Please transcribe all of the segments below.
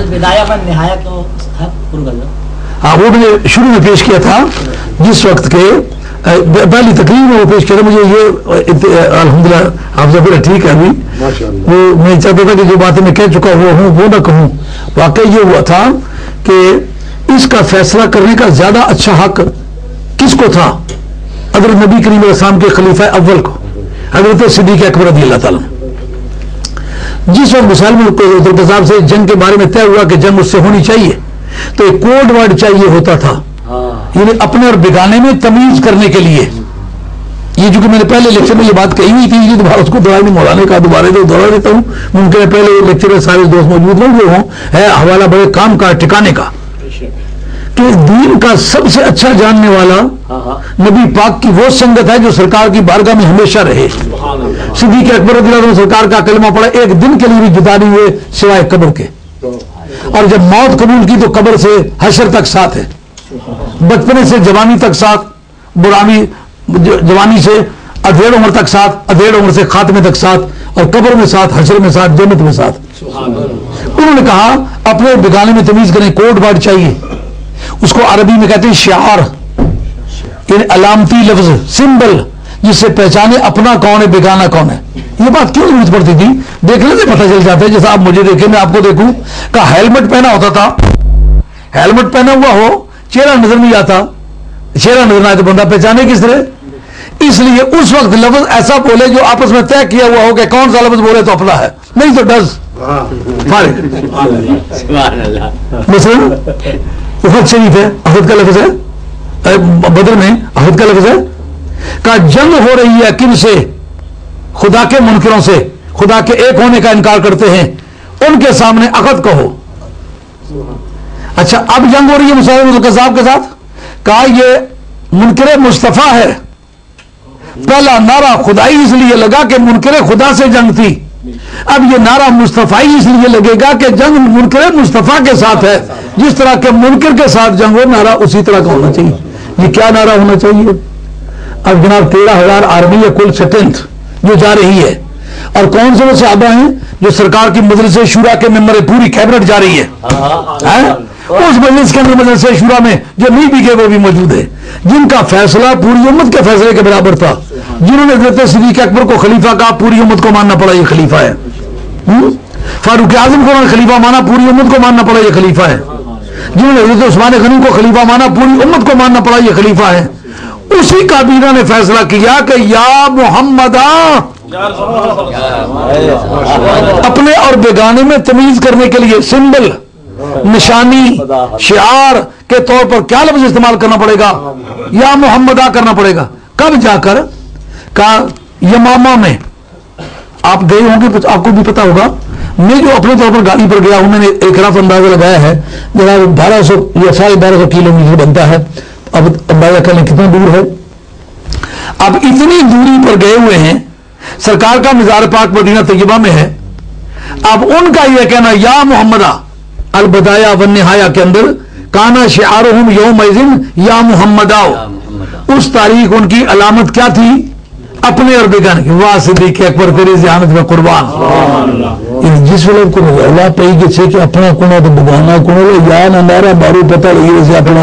अलविदाया व निहाया तो हाँ, वो मैंने शुरू में पेश किया था जिस वक्त के पहली तकरीर में वो पेश किया था। मुझे ये अल्हम्दुलिल्लाह आप सब ठीक है अभी वो मैं चाहता था कि जो बातें मैं कह चुका वो हूँ वो ना कहूँ। वाकई ये हुआ था कि इसका फैसला करने का ज्यादा अच्छा हक किसको था? हज़रत नबी करीम अलैहिस्सलाम के खलीफा अव्वल को, हज़रत सिद्दीक़ अकबर रज़ियल्लाहु ताला। जिस वक्त मुसलमान साहब से जंग के बारे में तय हुआ कि जंग उससे होनी चाहिए तो एक कोड वर्ड चाहिए होता था, यानी अपने और बिगाने में तमीज करने के लिए। ये जो कि मैंने पहले लेक्चर में ये बात कही हुई थी, ये दोबारा उसको दोबारा नहीं मौलाने का दोबारा जो दोहरा देता हूँ। मुमकिन है पहले लेक्चर में सारे दोस्त मौजूद नहीं हुए हों। है हवाला बड़े काम का ठिकाने का कि दीन का सबसे अच्छा जानने वाला नबी पाक की वो संगत है जो सरकार की बारगाह में हमेशा रहे। सिद्दीक़ अकबर रज़ियल्लाहु अन्हु सरकार का कलमा पड़ा, एक दिन के लिए भी जुदा नहीं हुए सिवाय कब्र के। और जब मौत कबूल की तो कब्र से हशर तक साथ है, बचपने से जवानी तक साथ, बुढ़ानी जवानी से अधेड़ उम्र तक साथ, अधेड़ उम्र से खात्मे तक साथ, और कब्र में साथ, हशर में साथ, जन्नत में साथ। उन्होंने कहा अपने बिगाने में तमीज करें, कोड वर्ड चाहिए। उसको अरबी में कहते हैं शिआर, यानी अलामती लफ्ज, सिंबल, जिससे पहचाने अपना कौन है बिगाना कौन है। ये बात क्यों जरूरत पड़ती थी? देखने से पता चल जाता है। जैसा आप मुझे देखें मैं आपको देखूं, का हेलमेट पहना होता था, हेलमेट पहना हुआ हो, चेहरा नजर नहीं आता, चेहरा नजर आए तो बंदा पहचाने किस तरह? इसलिए उस वक्त लफ्ज ऐसा बोले जो आपस में तय किया हुआ हो कि कौन सा लफ्ज बोले तो अपना है, नहीं तो डज फारिग। मसलन उहद शरीफ है, अहद का लफ्ज है, बदर में अहद का लफ्ज है। का जंग हो रही है किन से? खुदा के मुनकरों से, खुदा के एक होने का इनकार करते हैं, उनके सामने अकद कहो। अच्छा, अब जंग हो रही है मुसलमान कज़्ज़ाब के साथ। कहा ये मुनकरे मुस्तफा है। पहला नारा खुदाई इसलिए लगा कि मुनकरे खुदा से जंग थी, अब ये नारा मुस्तफाई इसलिए लगेगा कि जंग मुनकरे मुस्तफा के साथ है। जिस तरह के मुनकर के साथ जंग हो, नारा उसी तरह का होना चाहिए। ये क्या नारा होना चाहिए? अब जनाब 13,000 आर्मी है कुल स्ट्रेंथ जो जा रही है, और कौन से वो सहाबा हैं जो सरकार की मजलिस शूरा के मेंबर, पूरी कैबिनेट जा रही है, उस मजलिस के अंदर मजलिस शूरा में जो नहीं भी गए वो भी मौजूद है, जिनका फैसला पूरी उम्मत के फैसले के बराबर था, जिन्होंने हज़रत सिद्दीक़ अकबर को खलीफा कहा, पूरी उम्मत को मानना पड़ा ये खलीफा है। फारूक आजम को खलीफा माना, पूरी उम्मत को मानना पड़ा ये खलीफा है। जिन्होंने हज़रत उस्मान गनी को खलीफा माना, पूरी उम्मत को मानना पड़ा ये खलीफा है। उसी काबीना ने फैसला किया कि या मुहम्मदा, अपने और बेगाने में तमीज करने के लिए सिंबल, निशानी, शिआर के तौर पर क्या लफ्ज इस्तेमाल करना पड़ेगा? या मुहम्मदा करना पड़ेगा। कब जाकर का यमामा में आप गए होंगे, आपको भी पता होगा। मैं जो अपने तौर पर गाड़ी पर गया हूं, मैंने एक रफ अंदाजा लगाया है, जरा 1200 या 1250 किलोमीटर बनता है। अब अंदाजा कर लें कितना दूर है। अब इतनी दूरी पर गए हुए हैं, सरकार का मज़ार पाक मदीना तैयबा में है। अब उनका यह कहना या मुहम्मदा अलबदाया व निहाया के अंदर काना शिआरुहुम यौमइज़िन या मुहम्मदाओ, उस तारीख उनकी अलामत क्या थी? अपने और बेगाने की। वाह सिद्दीक़ अकबर तेरी ज़ियानत में कुर्बान। जिस वेले को अल्लाह पे कि छे कि अपना कोना तो बेगाना कोना या ना नारा बारू पता लगी से अपना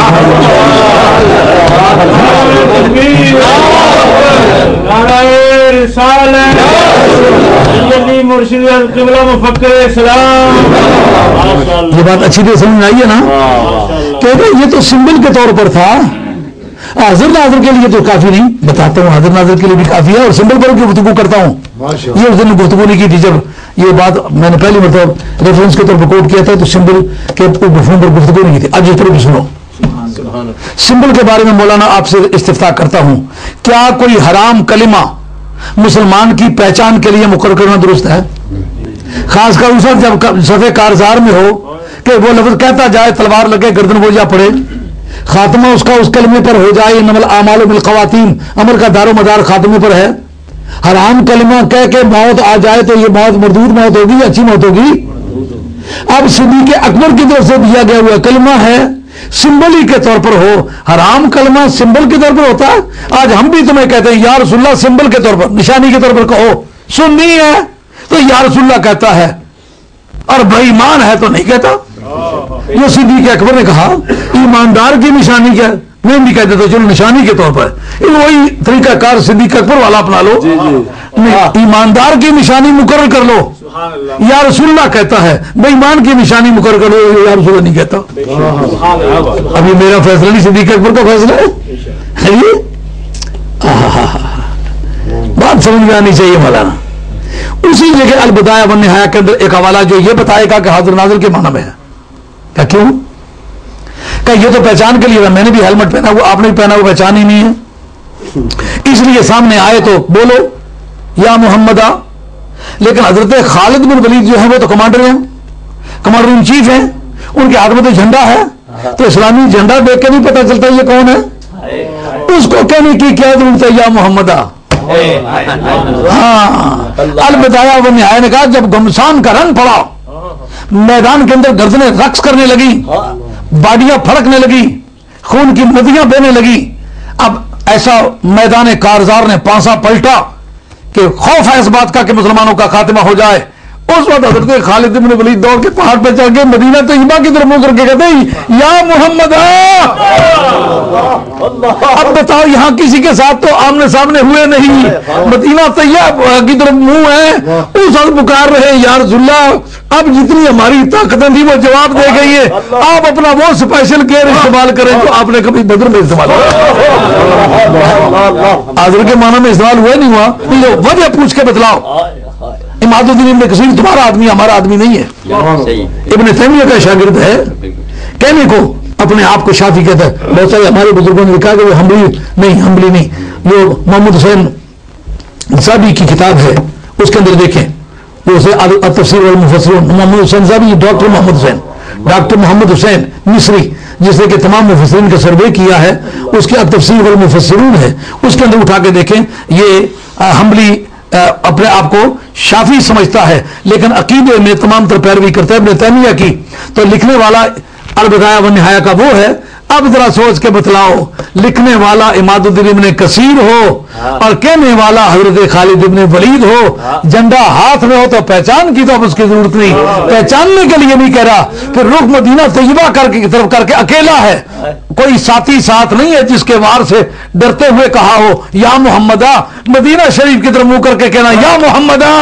ये बात अच्छी तरह समझ आई है ना? कहते ये तो सिंबल के तौर पर था, हाजिर नाजिर के लिए तो काफी नहीं। बताता हूँ हाजिर नाजिर के लिए भी काफी है, और सिंबल पर भी गुफ्तगू करता हूँ। ये उस दिन गुफ्तगू नहीं की थी जब ये बात मैंने पहली मतलब रेफरेंस के तौर पर कोट किया था, तो सिंबल के मफ़हूम पर गुफ्तगू नहीं की थी। आज इस तरह भी सुनो, सिंबल के बारे में मौलाना आपसे इस्तिफ्ता करता हूँ, क्या कोई हराम कलिमा मुसलमान की पहचान के लिए मुकर्रर करना दुरुस्त है? खासकर उस वक्त जब सफ़े कारजार में हो कि वो लफ्ज कहता जाए, तलवार लगे, गर्दन बोझा पड़े, खात्मा उसका उस कलमे पर हो जाए। इन्नमल आमालु बिल ख़वातीम, अमर का दारो मदार खात्मे पर है। हराम कलमा कह के मौत आ जाए तो ये मौत मरदूद मौत होगी, अच्छी मौत होगी। अब सिद्दीक़ अकबर की तरफ से दिया गया हुआ कलमा है, सिंबल ही के तौर पर हो। हराम कलमा सिंबल के तौर पर होता है। आज हम भी तुम्हें कहते हैं या रसूलुल्लाह, सिंबल के तौर पर, निशानी के तौर पर कहो। सुन्नी है तो या रसूलुल्लाह कहता है, और बेईमान है तो नहीं कहता। جو صدیق اکبر نے کہا ایماندار کی نشانی کیا، میں بھی کہہ دیتا چلو نشانی کے طور پر وہی طریقہ کار صدیق اکبر والا اپنا لو، ایماندار کی نشانی مقرر کر لو، یا رسول اللہ کہتا ہے بے ایمان کی نشانی مقرر کرو، یا رسول اللہ نہیں کہتا۔ اب یہ میرا فیصلہ نہیں، صدیق اکبر کا فیصلہ ہے۔ بات سمجھ میں آنی چاہیے مولانا۔ اسی جگہ البدایہ والنہایہ کے اندر ایک حوالہ جو یہ بتائے گا کہ حاضر ناظر کے معنی میں ہے، کیا کیوں کہ یہ تو پہچان کے لیے، میں نے بھی ہیلمٹ پہنا ہوا، آپ نے بھی پہنا ہوا، پہچان ہی نہیں ہے، اس لیے سامنے آئے تو بولو یا محمدہ۔ لیکن حضرت خالد بن ولید جو ہیں وہ تو کمانڈر ہیں، کمانڈر ان چیف ہیں، ان کے ہاتھ میں تو جھنڈا ہے، تو اسلامی جھنڈا دیکھ کے نہیں پتہ چلتا یہ کون ہے، اس کو کہنے کی کیا ضرورت ہے یا محمدہ۔ ہاں البدایہ والنہایہ نے کہا جب گمسان کا رنگ پڑا، میدان کے اندر گردنیں رقص کرنے لگی، باڈیاں پھڑکنے لگی، خون کی ندیاں بہنے لگی، اب ایسا میدان کارزار نے پانسا پلٹا کہ خوف ہے اس بات کا کہ مسلمانوں کا خاتمہ ہو جائے۔ اس وقت حضرت خالد بن ولید دوڑ کے پہاڑ پہ چڑھ کے مدینہ طیبہ کی طرف منہ کر کے کہتے ہیں یا محمد۔ اب بتاؤ یہاں کسی کے ساتھ تو آمنے سامنے ہوئے نہیں، مدینہ طیبہ کی طرف منہ ہے، اس وقت پکار رہے یا رسول اللہ، اب جتنی ہماری طاقتیں تھی وہ جواب دے گئی ہے، آپ اپنا وہ اسپیشل کیئر استعمال کریں جو آپ نے کبھی بدر میں استعمال کیا۔ حاضر کے معنی میں استعمال ہوا نہیں ہوا، وجہ پوچھ کے بتلاؤ۔ اماد الدین ابن کثیر تمہارا آدمی ہمارا آدمی نہیں ہے، ابن تیمیہ کا شاگرد ہے، کہنے کو اپنے آپ کو شافعی کہتا ہے۔ بہت سارے ہمارے بزرگوں نے لکھا کہ وہ حنبلی نہیں، جو محمد حسین زابی کی کتاب ہے اس کے اندر دیکھیں، وہ التفسیر والمفسرون، محمد حسین زابی، ڈاکٹر محمد حسین مصری جس نے کہ تمام مفسرین کا سروے کیا ہے، اس کے التفسیر والمفسرون ہے، اس کے اندر اٹھا کے دیکھیں، یہ حنبلی اپنے آپ کو شافعی سمجھتا ہے لیکن عقیدے میں تمام تر پیروی کرتا ہے ابن تیمیہ کی، تو لکھنے والا البدایہ والنہایہ کا وہ ہے۔ اب ذرا سوچ کے بتلاؤ، لکھنے والا اماد الدین ابن کثیر ہو اور کہنے والا حضرت خالد ابن ولید ہو، جھنڈا ہاتھ میں ہو تو پہچان کی تو اب اس کی ضرورت نہیں، پہچاننے کے لیے نہیں کہہ رہا کہ رخ مدینہ طیبہ طرف کر کے اکیلا ہے، کوئی ساتھی ساتھ نہیں ہے جس کے وار سے ڈرتے ہوئے کہا ہو یا محمدہ، مدینہ شریف کی طرف منہ کر کے کہنا یا محمدہ۔